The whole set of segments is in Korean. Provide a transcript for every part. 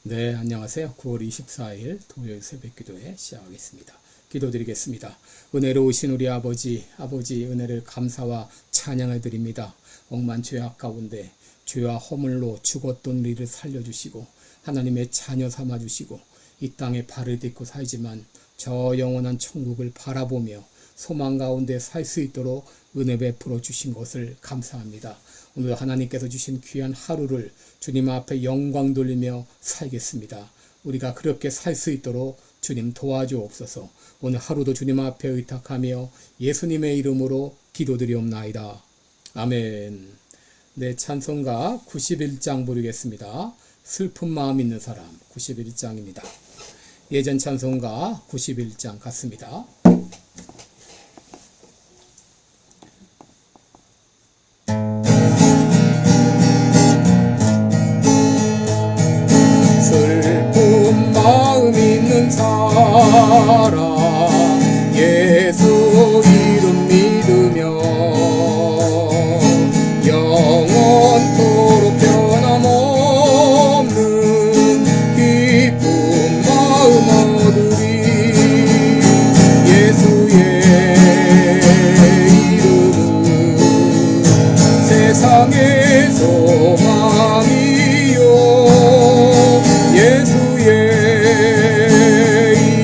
네, 안녕하세요. 9월 24일 토요일 새벽 기도회 시작하겠습니다. 기도드리겠습니다. 은혜로우신 우리 아버지 은혜를 감사와 찬양을 드립니다. 억만 죄악 가운데 죄와 허물로 죽었던 우리를 살려주시고 하나님의 자녀 삼아주시고 이 땅에 발을 딛고 살지만 저 영원한 천국을 바라보며 소망 가운데 살 수 있도록 은혜 베풀어 주신 것을 감사합니다. 오늘 하나님께서 주신 귀한 하루를 주님 앞에 영광 돌리며 살겠습니다. 우리가 그렇게 살 수 있도록 주님 도와주옵소서. 오늘 하루도 주님 앞에 의탁하며 예수님의 이름으로 기도드리옵나이다. 아멘. 네, 찬송가 91장 부르겠습니다. 슬픈 마음 있는 사람 91장입니다. 예전 찬송가 91장 같습니다. 슬픈 마음 있는 사람 예수 이름 믿으며 영원토록 변함없는 기쁜 마음 얻으리. 예수의 이름은 세상의 소망이요 예수의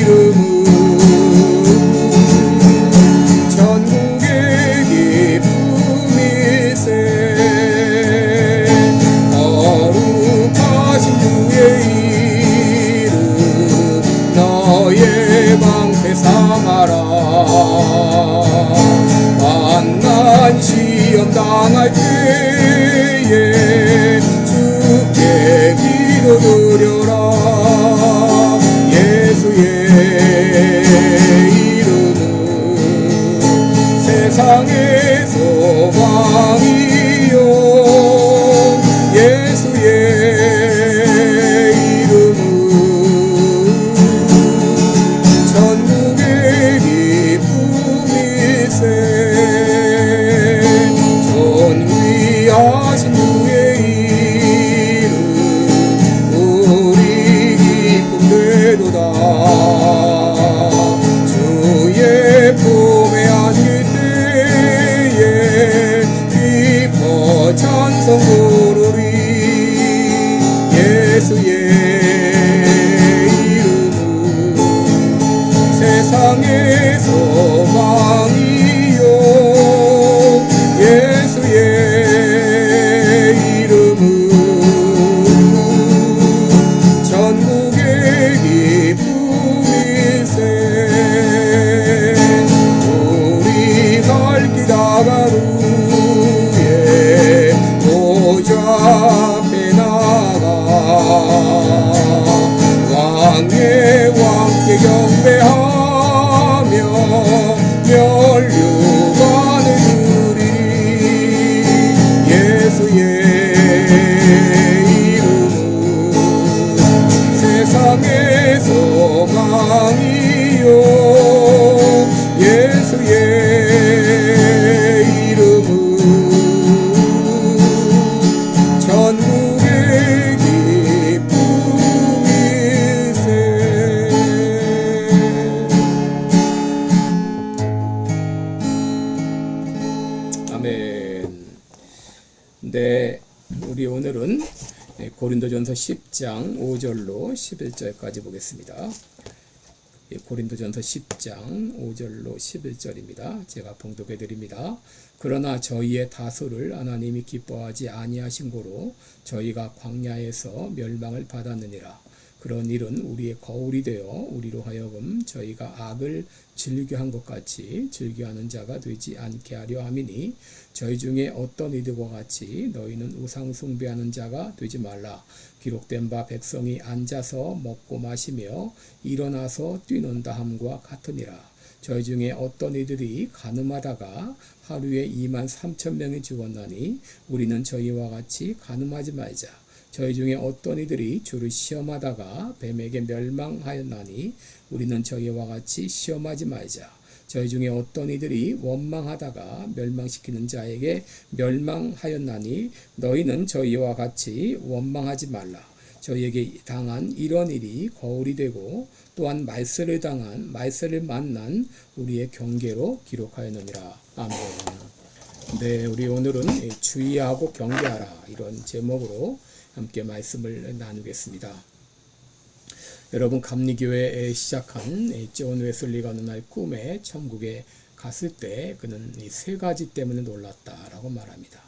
이름은 천국의 기쁨일세. 거룩하신 주의 이름 너의 방패 삼아라. 만난 시험 당할 때에 주께 기도드려라. 예수의 이름은 세상의 소망이요 예수의 이름은 천국의 기쁨일세. 존귀하신 주의 이름 우리 기쁨 되도다. 주의 품에 안길 때에 기뻐 찬송 부르리. 예수의 이름은 세상의 소망이요 예수의 이름은 천국의 기쁨일세. 우리 갈 길 다가루 에 보좌 앞에 나가 왕의 왕께 경배하며 면류관을 드리리. 예수의 이름은 세상의 소망이요 예수의 이름은 천국의 기쁨일세. 아멘. 네, 우리 오늘은 고린도전서 10장 5절로 11절까지 보겠습니다. 고린도전서 10장 5절로 11절입니다. 제가 봉독해 드립니다. 그러나 저희의 다소를 하나님이 기뻐하지 아니하신 고로 저희가 광야에서 멸망을 받았느니라. 그런 일은 우리의 거울이 되어 우리로 하여금 저희가 악을 즐겨한 것 같이 즐겨하는 자가 되지 않게 하려 함이니 저희 중에 어떤 이들과 같이 너희는 우상 숭배하는 자가 되지 말라. 기록된 바 백성이 앉아서 먹고 마시며 일어나서 뛰는다 함과 같으니라. 저희 중에 어떤 이들이 가늠하다가 하루에 23,000명이 죽었나니 우리는 저희와 같이 가늠하지 말자. 저희 중에 어떤 이들이 주를 시험하다가 뱀에게 멸망하였나니 우리는 저희와 같이 시험하지 말자. 저희 중에 어떤 이들이 원망하다가 멸망시키는 자에게 멸망하였나니 너희는 저희와 같이 원망하지 말라. 저희에게 당한 이런 일이 거울이 되고 또한 말세를 만난 우리의 경계로 기록하였느니라. 아멘. 네, 우리 오늘은 주의하고 경계하라 이런 제목으로 함께 말씀을 나누겠습니다. 여러분, 감리교회에 시작한 존 웨슬리가 어느 날 꿈에 천국에 갔을 때 그는 이 세 가지 때문에 놀랐다라고 말합니다.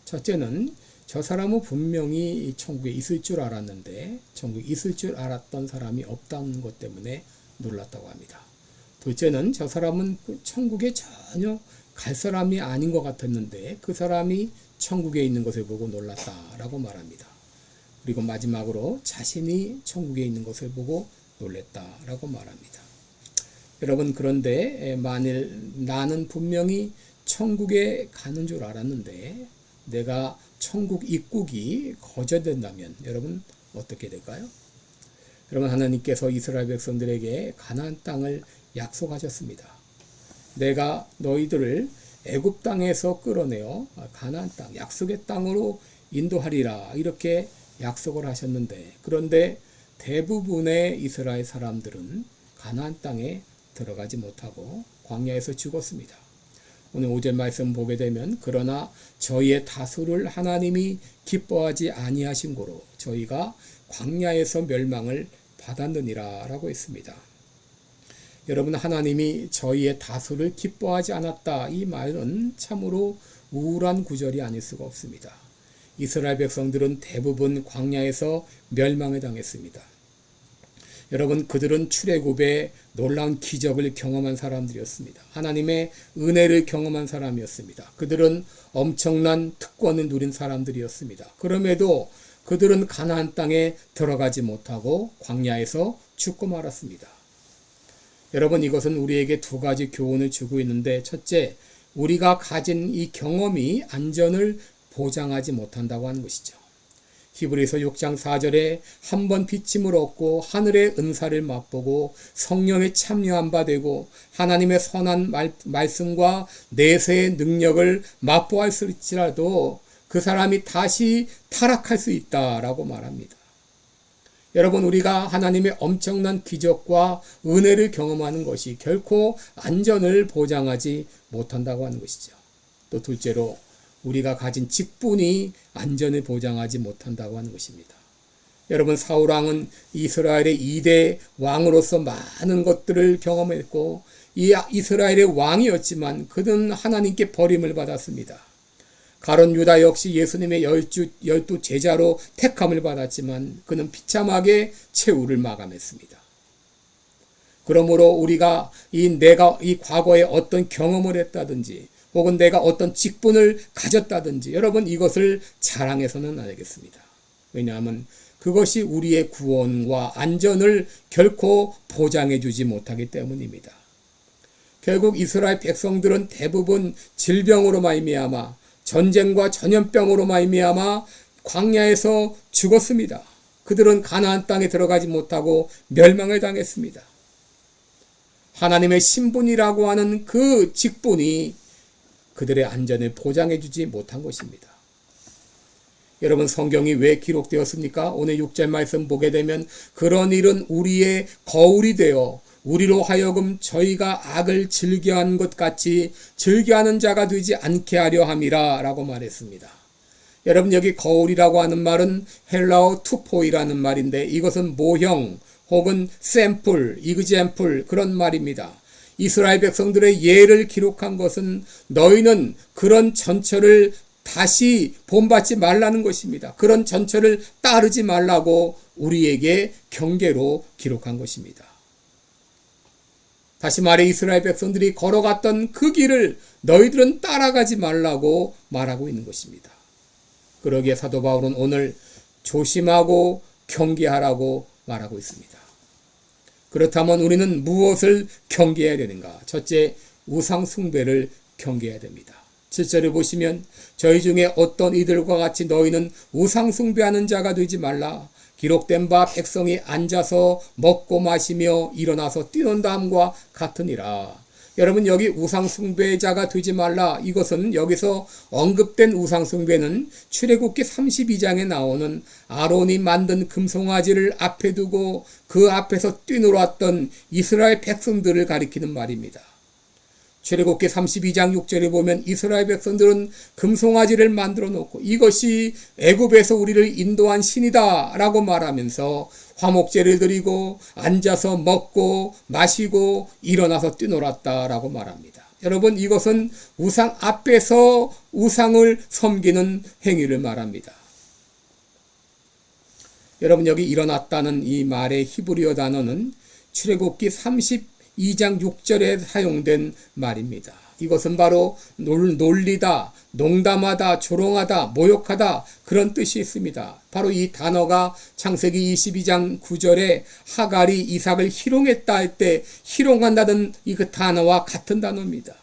첫째는 저 사람은 분명히 천국에 있을 줄 알았는데 천국에 있을 줄 알았던 사람이 없다는 것 때문에 놀랐다고 합니다. 둘째는 저 사람은 천국에 전혀 갈 사람이 아닌 것 같았는데 그 사람이 천국에 있는 것을 보고 놀랐다라고 말합니다. 그리고 마지막으로 자신이 천국에 있는 것을 보고 놀랬다라고 말합니다. 여러분, 그런데 만일 나는 분명히 천국에 가는 줄 알았는데 내가 천국 입국이 거절된다면 여러분 어떻게 될까요? 여러분, 하나님께서 이스라엘 백성들에게 가나안 땅을 약속하셨습니다. 내가 너희들을 애굽 땅에서 끌어내어 가나안 땅, 약속의 땅으로 인도하리라 이렇게 약속을 하셨는데, 그런데 대부분의 이스라엘 사람들은 가나안 땅에 들어가지 못하고 광야에서 죽었습니다. 오늘 5절 말씀 보게 되면 그러나 저희의 다수를 하나님이 기뻐하지 아니하신 고로 저희가 광야에서 멸망을 받았느니라 라고 했습니다. 여러분, 하나님이 저희의 다수를 기뻐하지 않았다, 이 말은 참으로 우울한 구절이 아닐 수가 없습니다. 이스라엘 백성들은 대부분 광야에서 멸망을 당했습니다. 여러분, 그들은 출애굽의 놀라운 기적을 경험한 사람들이었습니다. 하나님의 은혜를 경험한 사람이었습니다. 그들은 엄청난 특권을 누린 사람들이었습니다. 그럼에도 그들은 가나안 땅에 들어가지 못하고 광야에서 죽고 말았습니다. 여러분, 이것은 우리에게 두 가지 교훈을 주고 있는데, 첫째, 우리가 가진 이 경험이 안전을 보장하지 못한다고 하는 것이죠. 히브리서 6장 4절에 한 번 비침을 얻고 하늘의 은사를 맛보고 성령에 참여한 바 되고 하나님의 선한 말씀과 내세의 능력을 맛보았을지라도 그 사람이 다시 타락할 수 있다라고 말합니다. 여러분, 우리가 하나님의 엄청난 기적과 은혜를 경험하는 것이 결코 안전을 보장하지 못한다고 하는 것이죠. 또 둘째로 우리가 가진 직분이 안전을 보장하지 못한다고 하는 것입니다. 여러분, 사울왕은 이스라엘의 2대 왕으로서 많은 것들을 경험했고 이 이스라엘의 왕이었지만 그는 하나님께 버림을 받았습니다. 가룟 유다 역시 예수님의 12 제자로 택함을 받았지만 그는 비참하게 최후를 마감했습니다. 그러므로 우리가 내가 이 과거에 어떤 경험을 했다든지 혹은 내가 어떤 직분을 가졌다든지 여러분, 이것을 자랑해서는 안 되겠습니다. 왜냐하면 그것이 우리의 구원과 안전을 결코 보장해 주지 못하기 때문입니다. 결국 이스라엘 백성들은 대부분 질병으로 말미암아 전쟁과 전염병으로 말미암아 광야에서 죽었습니다. 그들은 가나안 땅에 들어가지 못하고 멸망을 당했습니다. 하나님의 신분이라고 하는 그 직분이 그들의 안전을 보장해 주지 못한 것입니다. 여러분, 성경이 왜 기록되었습니까? 오늘 6절 말씀 보게 되면 그런 일은 우리의 거울이 되어 우리로 하여금 저희가 악을 즐겨한 것 같이 즐겨하는 자가 되지 않게 하려 함이라 라고 말했습니다. 여러분, 여기 거울이라고 하는 말은 헬라어 투포이라는 말인데 이것은 모형 혹은 샘플, 이그젬플 그런 말입니다. 이스라엘 백성들의 예를 기록한 것은 너희는 그런 전철을 다시 본받지 말라는 것입니다. 그런 전철을 따르지 말라고 우리에게 경계로 기록한 것입니다. 다시 말해 이스라엘 백성들이 걸어갔던 그 길을 너희들은 따라가지 말라고 말하고 있는 것입니다. 그러기에 사도 바울은 오늘 조심하고 경계하라고 말하고 있습니다. 그렇다면 우리는 무엇을 경계해야 되는가? 첫째, 우상 숭배를 경계해야 됩니다. 7절을 보시면 저희 중에 어떤 이들과 같이 너희는 우상 숭배하는 자가 되지 말라. 기록된 바 백성이 앉아서 먹고 마시며 일어나서 뛰논다 함과 같으니라. 여러분 여기 우상숭배자가 되지 말라. 이것은 여기서 언급된 우상숭배는 출애굽기 32장에 나오는 아론이 만든 금송아지를 앞에 두고 그 앞에서 뛰놀았던 이스라엘 백성들을 가리키는 말입니다. 출애굽기 32장 6절에 보면 이스라엘 백성들은 금송아지를 만들어 놓고 이것이 애굽에서 우리를 인도한 신이다 라고 말하면서 화목제를 드리고 앉아서 먹고 마시고 일어나서 뛰놀았다 라고 말합니다. 여러분 이것은 우상 앞에서 우상을 섬기는 행위를 말합니다. 여러분 여기 일어났다는 이 말의 히브리어 단어는 출애굽기 32장 6절에 사용된 말입니다. 이것은 바로 놀리다, 농담하다, 조롱하다, 모욕하다 그런 뜻이 있습니다. 바로 이 단어가 창세기 22장 9절에 하갈이 이삭을 희롱했다 할 때 희롱한다는 이 그 단어와 같은 단어입니다.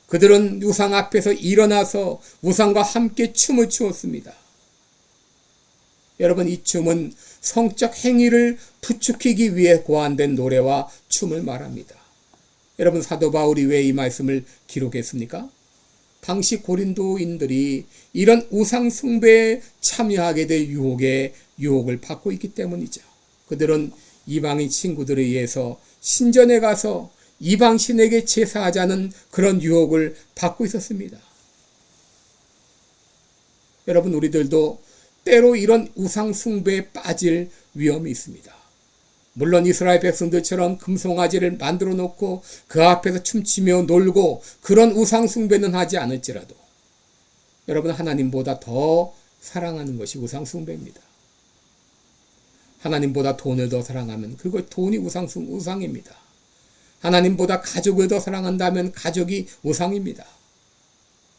그들은 우상 앞에서 일어나서 우상과 함께 춤을 추었습니다. 여러분 이 춤은 성적 행위를 부추기기 위해 고안된 노래와 춤을 말합니다. 여러분 사도 바울이 왜 이 말씀을 기록했습니까? 당시 고린도인들이 이런 우상 숭배에 참여하게 될 유혹을 받고 있기 때문이죠. 그들은 이방인 친구들에 의해서 신전에 가서 이방신에게 제사하자는 그런 유혹을 받고 있었습니다. 여러분 우리들도 때로 이런 우상 숭배에 빠질 위험이 있습니다. 물론 이스라엘 백성들처럼 금송아지를 만들어 놓고 그 앞에서 춤추며 놀고 그런 우상 숭배는 하지 않을지라도 여러분 하나님보다 더 사랑하는 것이 우상 숭배입니다. 하나님보다 돈을 더 사랑하면 그거 돈이 우상입니다. 하나님보다 가족을 더 사랑한다면 가족이 우상입니다.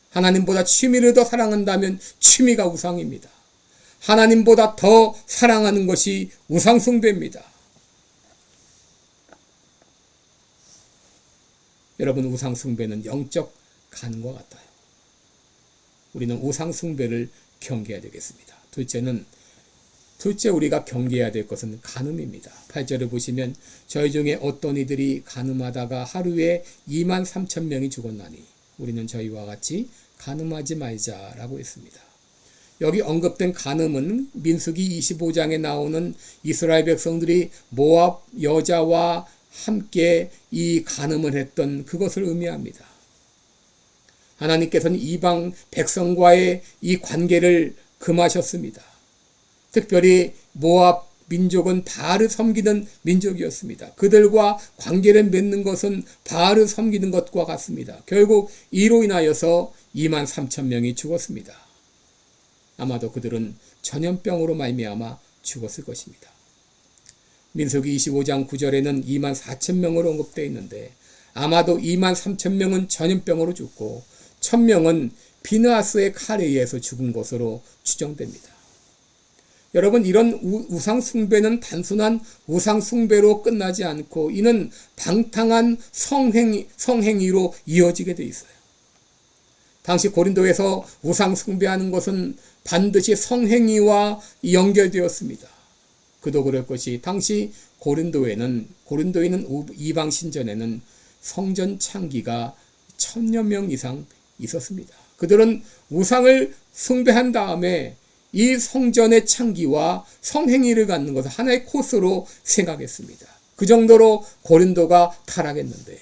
하나님보다 취미를 더 사랑한다면 취미가 우상입니다. 하나님보다 더 사랑하는 것이 우상 숭배입니다. 여러분 우상 숭배는 영적 간과 같아요. 우리는 우상 숭배를 경계해야 되겠습니다. 둘째 우리가 경계해야 될 것은 간음입니다. 8절을 보시면 저희 중에 어떤 이들이 간음하다가 하루에 23,000명이 죽었나니 우리는 저희와 같이 간음하지 말자라고 했습니다. 여기 언급된 간음은 민수기 25장에 나오는 이스라엘 백성들이 모압 여자와 함께 이 간음을 했던 그것을 의미합니다. 하나님께서는 이방 백성과의 이 관계를 금하셨습니다. 특별히 모압 민족은 바알을 섬기는 민족이었습니다. 그들과 관계를 맺는 것은 바알을 섬기는 것과 같습니다. 결국 이로 인하여서 23,000명이 죽었습니다. 아마도 그들은 전염병으로 말미암아 죽었을 것입니다. 민수기 25장 9절에는 24,000명으로 언급되어 있는데 아마도 23,000명은 전염병으로 죽고 1,000명은 비느하스의 칼에 의해서 죽은 것으로 추정됩니다. 여러분 이런 우상 숭배는 단순한 우상 숭배로 끝나지 않고 이는 방탕한 성행위로 이어지게 돼 있어요. 당시 고린도에서 우상 숭배하는 것은 반드시 성행위와 연결되었습니다. 그도 그럴 것이 당시 고린도에는 이방 신전에는 성전 창기가 1,000여 명 이상 있었습니다. 그들은 우상을 숭배한 다음에 이 성전의 창기와 성행위를 갖는 것을 하나의 코스로 생각했습니다. 그 정도로 고린도가 타락했는데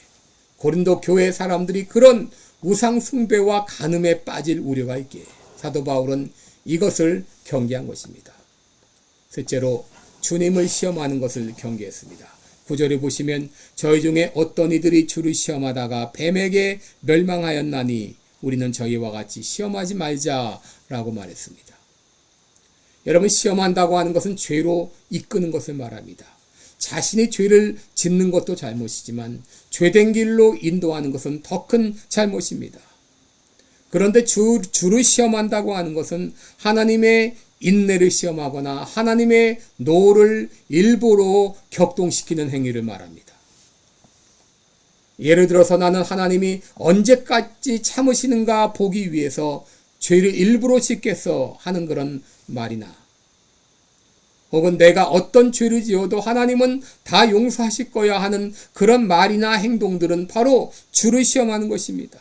고린도 교회 사람들이 그런 우상 숭배와 간음에 빠질 우려가 있기에 사도 바울은 이것을 경계한 것입니다. 셋째로 주님을 시험하는 것을 경계했습니다. 9절에 보시면 저희 중에 어떤 이들이 주를 시험하다가 뱀에게 멸망하였나니 우리는 저희와 같이 시험하지 말자라고 말했습니다. 여러분 시험한다고 하는 것은 죄로 이끄는 것을 말합니다. 자신이 죄를 짓는 것도 잘못이지만 죄된 길로 인도하는 것은 더 큰 잘못입니다. 그런데 주를 시험한다고 하는 것은 하나님의 인내를 시험하거나 하나님의 노를 일부러 격동시키는 행위를 말합니다. 예를 들어서 나는 하나님이 언제까지 참으시는가 보기 위해서 죄를 일부러 짓겠어 하는 그런 말이나 혹은 내가 어떤 죄를 지어도 하나님은 다 용서하실 거야 하는 그런 말이나 행동들은 바로 주를 시험하는 것입니다.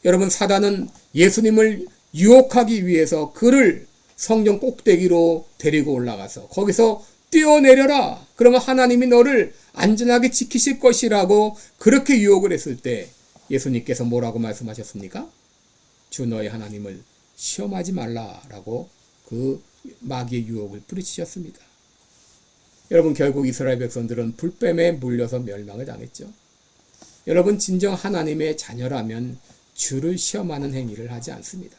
여러분, 사단은 예수님을 유혹하기 위해서 그를 성전 꼭대기로 데리고 올라가서 거기서 뛰어내려라. 그러면 하나님이 너를 안전하게 지키실 것이라고 그렇게 유혹을 했을 때 예수님께서 뭐라고 말씀하셨습니까? 주 너의 하나님을 시험하지 말라라고 그 마귀의 유혹을 뿌리치셨습니다. 여러분, 결국 이스라엘 백성들은 불뱀에 물려서 멸망을 당했죠. 여러분, 진정 하나님의 자녀라면 주를 시험하는 행위를 하지 않습니다.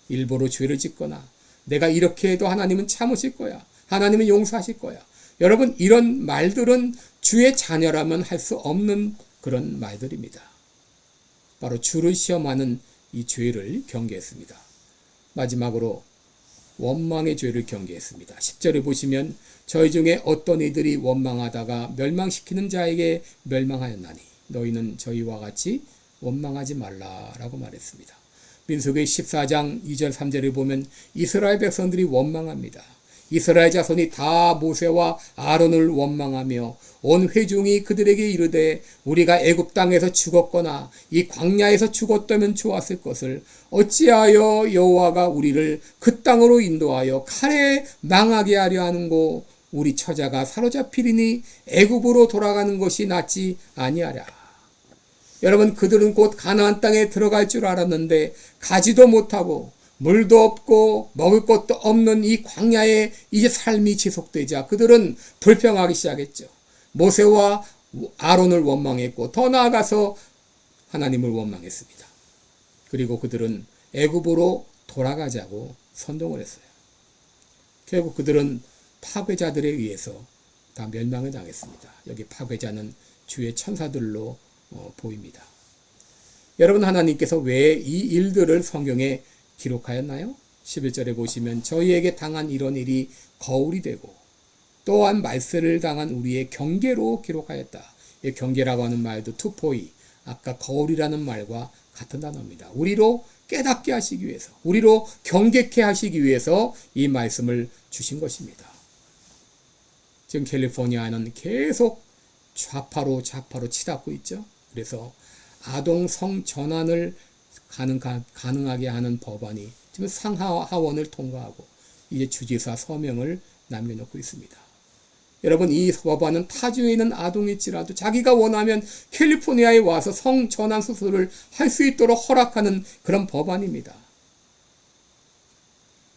일부러 죄를 짓거나 내가 이렇게 해도 하나님은 참으실 거야, 하나님은 용서하실 거야. 여러분, 이런 말들은 주의 자녀라면 할 수 없는 그런 말들입니다. 바로 주를 시험하는 이 죄를 경계했습니다. 마지막으로 원망의 죄를 경계했습니다. 10절에 보시면 저희 중에 어떤 이들이 원망하다가 멸망시키는 자에게 멸망하였나니 너희는 저희와 같이 원망하지 말라라고 말했습니다. 민수기 14장 2절 3절을 보면 이스라엘 백성들이 원망합니다. 이스라엘 자손이 다 모세와 아론을 원망하며 온 회중이 그들에게 이르되 우리가 애굽 땅에서 죽었거나 이 광야에서 죽었다면 좋았을 것을 어찌하여 여호와가 우리를 그 땅으로 인도하여 칼에 망하게 하려 하는고 우리 처자가 사로잡히리니 애굽으로 돌아가는 것이 낫지 아니하랴. 여러분, 그들은 곧 가나안 땅에 들어갈 줄 알았는데 가지도 못하고 물도 없고 먹을 것도 없는 이 광야에 이제 삶이 지속되자 그들은 불평하기 시작했죠. 모세와 아론을 원망했고 더 나아가서 하나님을 원망했습니다. 그리고 그들은 애굽으로 돌아가자고 선동을 했어요. 결국 그들은 파괴자들에 의해서 다 멸망을 당했습니다. 여기 파괴자는 주의 천사들로 보입니다. 여러분, 하나님께서 왜 이 일들을 성경에 기록하였나요? 11절에 보시면 저희에게 당한 이런 일이 거울이 되고 또한 말세를 당한 우리의 경계로 기록하였다. 이 경계라고 하는 말도 투포이, 아까 거울이라는 말과 같은 단어입니다. 우리로 깨닫게 하시기 위해서, 우리로 경계케 하시기 위해서 이 말씀을 주신 것입니다. 지금 캘리포니아는 계속 좌파로 치닫고 있죠. 그래서 아동 성전환을 가능하게 하는 법안이 지금 상하원을 통과하고 이제 주지사 서명을 남겨놓고 있습니다. 여러분, 이 법안은 타주에 있는 아동일지라도 자기가 원하면 캘리포니아에 와서 성전환 수술을 할 수 있도록 허락하는 그런 법안입니다.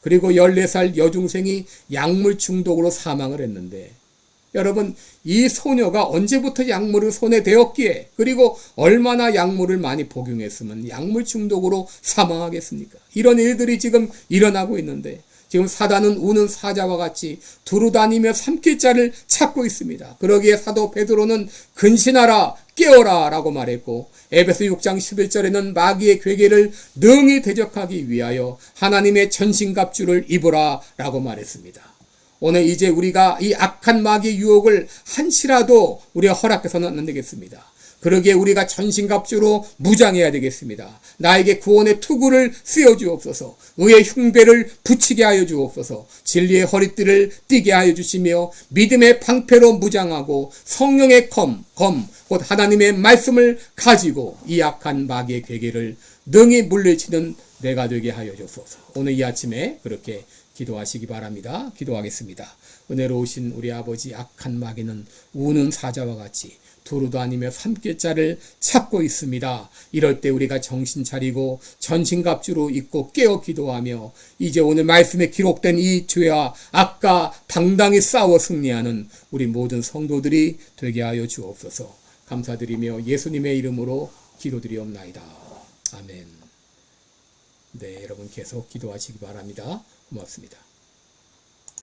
그리고 14살 여중생이 약물 중독으로 사망을 했는데 여러분, 이 소녀가 언제부터 약물을 손에 대었기에 그리고 얼마나 약물을 많이 복용했으면 약물 중독으로 사망하겠습니까? 이런 일들이 지금 일어나고 있는데 지금 사단은 우는 사자와 같이 두루다니며 삼킬 자를 찾고 있습니다. 그러기에 사도 베드로는 근신하라 깨어라 라고 말했고 에베소 6장 11절에는 마귀의 괴계를 능히 대적하기 위하여 하나님의 전신갑주를 입으라 라고 말했습니다. 오늘 이제 우리가 이 악한 마귀의 유혹을 한시라도 우리가 허락해서는 안 되겠습니다. 그러기에 우리가 전신갑주로 무장해야 되겠습니다. 나에게 구원의 투구를 쓰여 주옵소서. 의의 흉배를 붙이게 하여 주옵소서. 진리의 허리띠를 띠게 하여 주시며 믿음의 방패로 무장하고 성령의 검, 곧 하나님의 말씀을 가지고 이 악한 마귀의 괴계를 능히 물리치는 내가 되게 하여 주옵소서. 오늘 이 아침에 그렇게 기도하시기 바랍니다. 기도하겠습니다. 은혜로우신 우리 아버지, 악한 마귀는 우는 사자와 같이 두루다니며 삼킬 자를 찾고 있습니다. 이럴 때 우리가 정신 차리고 전신갑주로 입고 깨어 기도하며 이제 오늘 말씀에 기록된 이 죄와 악과 당당히 싸워 승리하는 우리 모든 성도들이 되게 하여 주옵소서. 감사드리며 예수님의 이름으로 기도드리옵나이다. 아멘. 네, 여러분 계속 기도하시기 바랍니다. 고맙습니다.